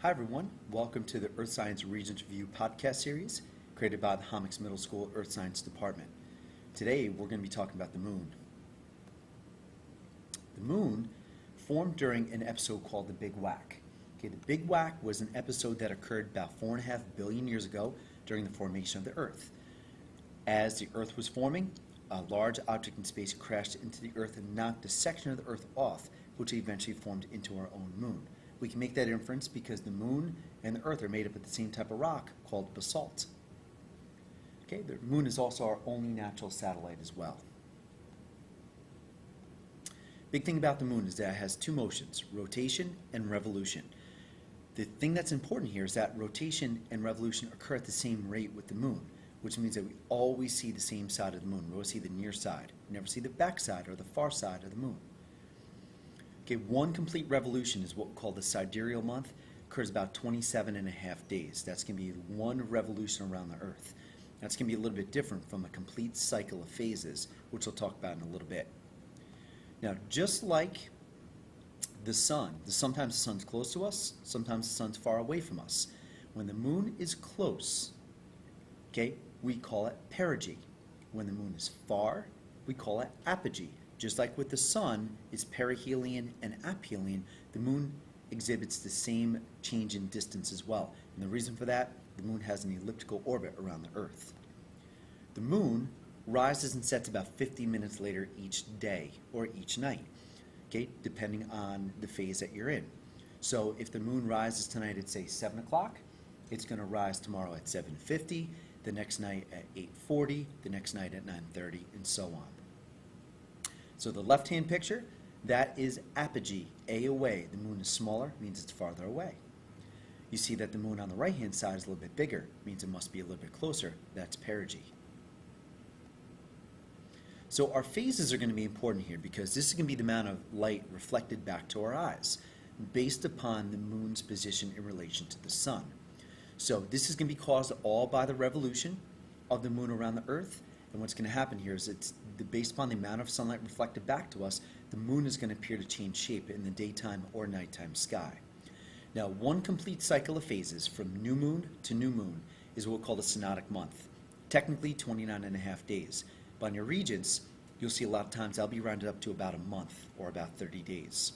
Hi everyone, welcome to the Earth Science Regents Review podcast series created by the Homix Middle School Earth Science Department. Today we're going to be talking about the moon. The moon formed during an episode called the Big Whack. Okay, the Big Whack was an episode that occurred about 4.5 billion years ago during the formation of the Earth. As the Earth was forming, a large object in space crashed into the Earth and knocked a section of the Earth off, which eventually formed into our own moon. We can make that inference because the moon and the Earth are made up of the same type of rock called basalt. Okay, the moon is also our only natural satellite as well. Big thing about the moon is that it has two motions, rotation and revolution. The thing that's important here is that rotation and revolution occur at the same rate with the moon, which means that we always see the same side of the moon. We always see the near side. We never see the back side or the far side of the moon. Okay, one complete revolution is what we call the sidereal month. Occurs about 27.5 days. That's going to be one revolution around the Earth. That's going to be a little bit different from a complete cycle of phases, which we'll talk about in a little bit. Now, just like the sun, sometimes the sun's close to us, sometimes the sun's far away from us. When the moon is close, okay, we call it perigee. When the moon is far, we call it apogee. Just like with the sun is perihelion and aphelion, the moon exhibits the same change in distance as well. And the reason for that, the moon has an elliptical orbit around the Earth. The moon rises and sets about 50 minutes later each day or each night, okay, depending on the phase that you're in. So if the moon rises tonight at say 7 o'clock, it's going to rise tomorrow at 7:50, the next night at 8:40, the next night at 9:30, and so on. So the left-hand picture, that is apogee, A away. The moon is smaller, means it's farther away. You see that the moon on the right-hand side is a little bit bigger, means it must be a little bit closer. That's perigee. So our phases are going to be important here because this is going to be the amount of light reflected back to our eyes based upon the moon's position in relation to the sun. So this is going to be caused all by the revolution of the moon around the Earth. And what's going to happen here is based upon the amount of sunlight reflected back to us, the moon is going to appear to change shape in the daytime or nighttime sky. Now, one complete cycle of phases from new moon to new moon is what we call the synodic month. Technically 29.5 days. But on your regents, you'll see a lot of times that'll be rounded up to about a month or about 30 days.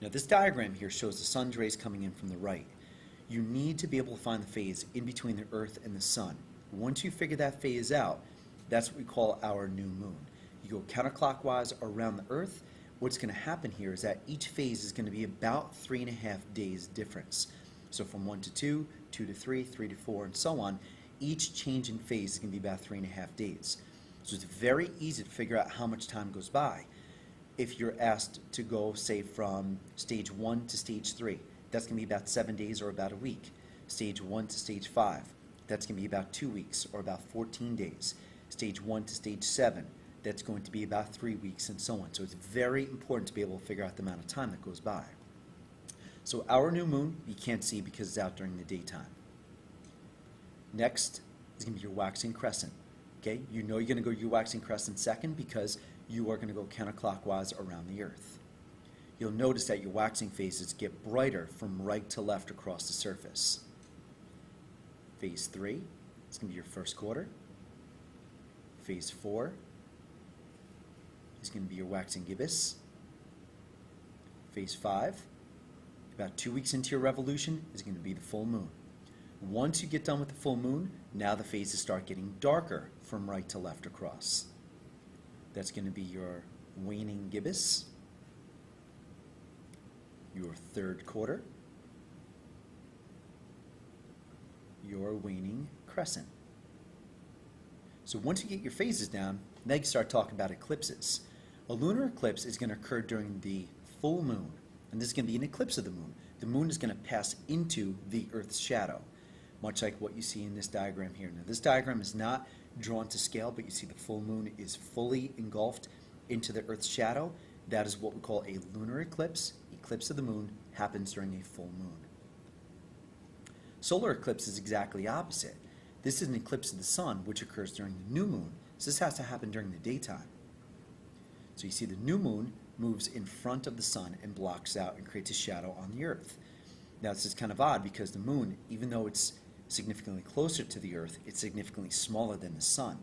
Now, this diagram here shows the sun's rays coming in from the right. You need to be able to find the phase in between the Earth and the sun. Once you figure that phase out, that's what we call our new moon. You go counterclockwise around the Earth. What's going to happen here is that each phase is going to be about 3.5 days difference. So from 1 to 2, 2 to 3, 3 to 4, and so on, each change in phase is going to be about 3.5 days. So it's very easy to figure out how much time goes by. If you're asked to go, say, from stage 1 to stage 3, that's going to be about 7 days or about a week. Stage 1 to stage 5. That's going to be about 2 weeks or about 14 days. Stage 1 to stage 7, that's going to be about 3 weeks and so on. So it's very important to be able to figure out the amount of time that goes by. So our new moon, you can't see because it's out during the daytime. Next is going to be your waxing crescent. Okay, you know you're going to go your waxing crescent second because you are going to go counterclockwise around the Earth. You'll notice that your waxing phases get brighter from right to left across the surface. Phase 3 is going to be your first quarter. Phase 4 is going to be your waxing gibbous. Phase 5, about 2 weeks into your revolution, is going to be the full moon. Once you get done with the full moon, now the phases start getting darker from right to left across. That's going to be your waning gibbous, your third quarter, your waning crescent. So once you get your phases down, now you can start talking about eclipses. A lunar eclipse is going to occur during the full moon, and this is going to be an eclipse of the moon. The moon is going to pass into the Earth's shadow, much like what you see in this diagram here. Now, this diagram is not drawn to scale, but you see the full moon is fully engulfed into the Earth's shadow. That is what we call a lunar eclipse. Eclipse of the moon happens during a full moon. Solar eclipse is exactly opposite. This is an eclipse of the sun, which occurs during the new moon. So this has to happen during the daytime. So you see the new moon moves in front of the sun and blocks out and creates a shadow on the Earth. Now, this is kind of odd because the moon, even though it's significantly closer to the Earth, it's significantly smaller than the sun.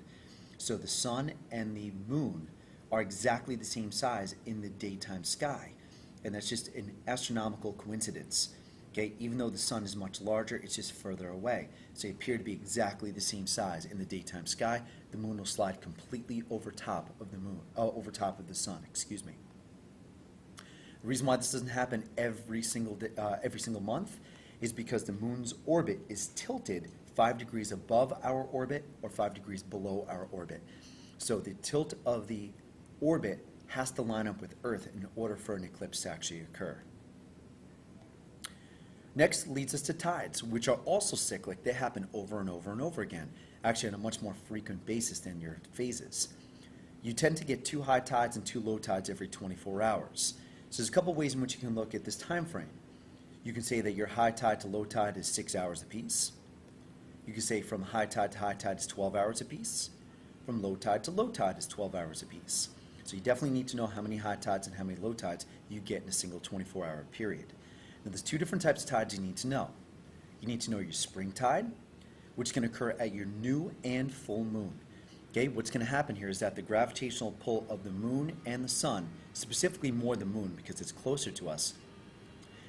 So the sun and the moon are exactly the same size in the daytime sky. And that's just an astronomical coincidence. Okay, even though the sun is much larger, it's just further away. So they appear to be exactly the same size in the daytime sky. The moon will slide completely over top of the moon, over top of the sun. Excuse me. The reason why this doesn't happen every single month is because the moon's orbit is tilted 5 degrees above our orbit or 5 degrees below our orbit. So the tilt of the orbit has to line up with Earth in order for an eclipse to actually occur. Next leads us to tides, which are also cyclic. They happen over and over and over again, actually on a much more frequent basis than your phases. You tend to get 2 high tides and 2 low tides every 24 hours. So there's a couple ways in which you can look at this time frame. You can say that your high tide to low tide is 6 hours apiece. You can say from high tide to high tide is 12 hours apiece. From low tide to low tide is 12 hours apiece. So you definitely need to know how many high tides and how many low tides you get in a single 24-hour period. Now there's 2 different types of tides you need to know. You need to know your spring tide, which can occur at your new and full moon. Okay, what's going to happen here is that the gravitational pull of the moon and the sun, specifically more the moon because it's closer to us,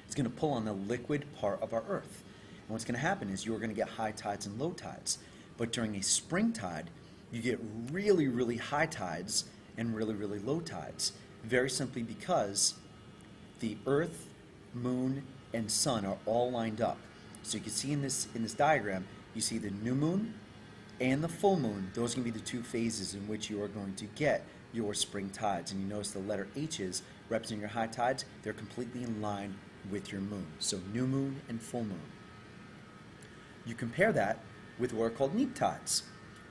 is going to pull on the liquid part of our Earth. And what's going to happen is you're going to get high tides and low tides. But during a spring tide, you get really, really high tides and really, really low tides. Very simply because the Earth, moon, and sun are all lined up. So you can see in this diagram, you see the new moon and the full moon. Those are going to be the 2 phases in which you are going to get your spring tides. And you notice the letter H's representing your high tides. They're completely in line with your moon. So new moon and full moon. You compare that with what are called neap tides,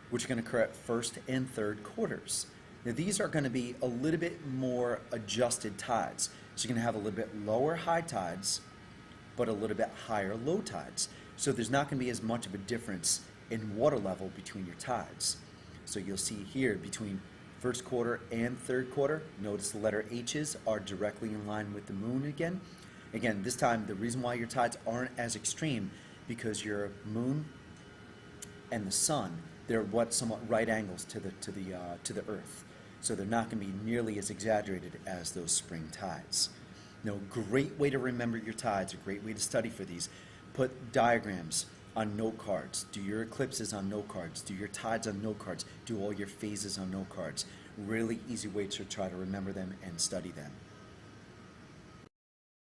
which are going to occur at first and third quarters. Now these are going to be a little bit more adjusted tides. So you're going to have a little bit lower high tides, but a little bit higher low tides. So there's not going to be as much of a difference in water level between your tides. So you'll see here between first quarter and third quarter, notice the letter H's are directly in line with the moon again. Again, this time the reason why your tides aren't as extreme because your moon and the sun, they're somewhat right angles to the Earth. So they're not going to be nearly as exaggerated as those spring tides. Now, a great way to remember your tides, a great way to study for these, put diagrams on note cards. Do your eclipses on note cards. Do your tides on note cards. Do all your phases on note cards. Really easy way to try to remember them and study them.